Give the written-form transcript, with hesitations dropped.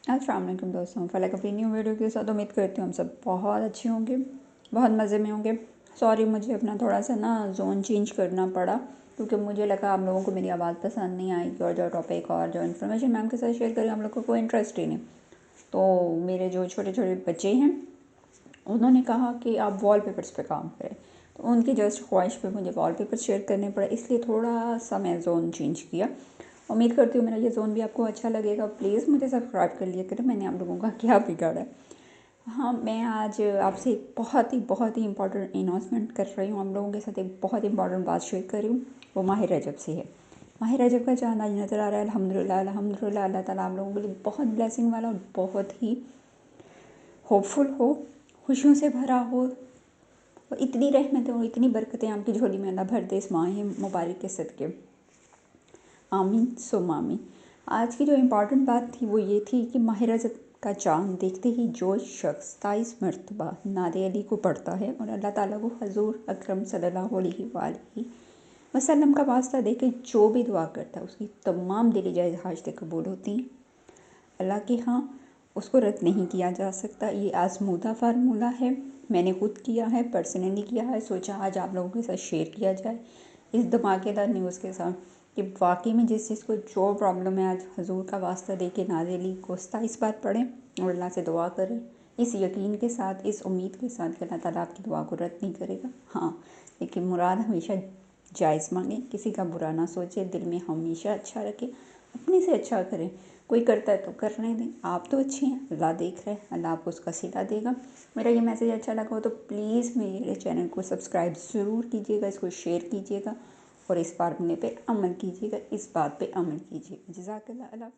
अस्सलाम वालेकुम दोस्तों, फ़लक अपनी न्यू वीडियो के साथ उम्मीद करती हूँ हम सब बहुत अच्छे होंगे, बहुत मज़े में होंगे। सॉरी, मुझे अपना थोड़ा सा ना जोन चेंज करना पड़ा क्योंकि मुझे लगा आप लोगों को मेरी आवाज़ पसंद नहीं आएगी और जो टॉपिक और जो इन्फॉर्मेशन मैं आपके साथ शेयर करी हम लोग को कोई इंटरेस्ट ही नहीं। तो मेरे जो छोटे छोटे बच्चे हैं उन्होंने कहा कि आप वॉलपेपर्स पे काम करें, तो उनकी जस्ट ख्वाहिश पे मुझे वॉलपेपर शेयर करने पड़े, इसलिए थोड़ा सा मैं जोन चेंज किया। उम्मीद करती हूँ मेरा ये जोन भी आपको अच्छा लगेगा। प्लीज़ मुझे सब्सक्राइब कर लिया करें, मैंने आप लोगों का क्या बिगाड़ा है। हाँ, मैं आज आपसे एक बहुत ही इंपॉर्टेंट अनाउंसमेंट कर रही हूँ। हम लोगों के साथ एक बहुत इंपॉर्टेंट बात शेयर कर रही हूँ, वो माह रजब से है। माह रजब का चाँद आज नज़र आ रहा है। अल्हम्दुलिल्लाह अल्हम्दुलिल्लाह, अल्लाह ताला आप लोगों के लिए बहुत ब्लेसिंग वाला और बहुत ही होपफुल हो, खुशियों से भरा हो और इतनी रहमतें और इतनी बरकतें आपकी झोली में अल्लाह भर दे इस माह मुबारक के सदके। आमीन सुम्मा आमीन। आज की जो इम्पॉर्टेंट बात थी वो ये थी कि माह रजब का चाँद देखते ही जो शख्स 27 मरतबा नादे अली को पढ़ता है और अल्लाह ताला को हजूर अकरम सल्लल्लाहु अलैहि वसल्लम का वास्ता दे के जो भी दुआ करता है उसकी तमाम दिली जायज़ हाजतें कबूल होती हैं अल्लाह के यहाँ। उसको रद्द नहीं किया जा सकता। ये आजमूदा फार्मूला है, मैंने खुद किया है, पर्सनली किया है। सोचा आज आप लोगों के साथ शेयर किया जाए इस धमाकेदार न्यूज़ के साथ कि वाकई में जिस चीज़ को जो प्रॉब्लम है आज हजूर का वास्ता दे के नाज़ अली को 27 बार पढ़ें और अल्लाह से दुआ करें, इस यकीन के साथ, इस उम्मीद के साथ कि अल्लाह ताला आपकी दुआ को रद्द नहीं करेगा। हाँ, लेकिन मुराद हमेशा जायज़ मांगे, किसी का बुरा ना सोचे, दिल में हमेशा अच्छा रखें, अपने से अच्छा करें। कोई करता है तो करने दें, आप तो अच्छे हैं, अल्लाह देख रहे हैं, अल्लाह आपको उसका सिला देगा। मेरा ये मैसेज अच्छा लगा हो तो प्लीज़ मेरे चैनल को सब्सक्राइब ज़रूर कीजिएगा, इसको शेयर कीजिएगा और इस फार्मूले पे अमल कीजिएगा, इस बात पे अमल कीजिएगा। जज़ाकल्लाह।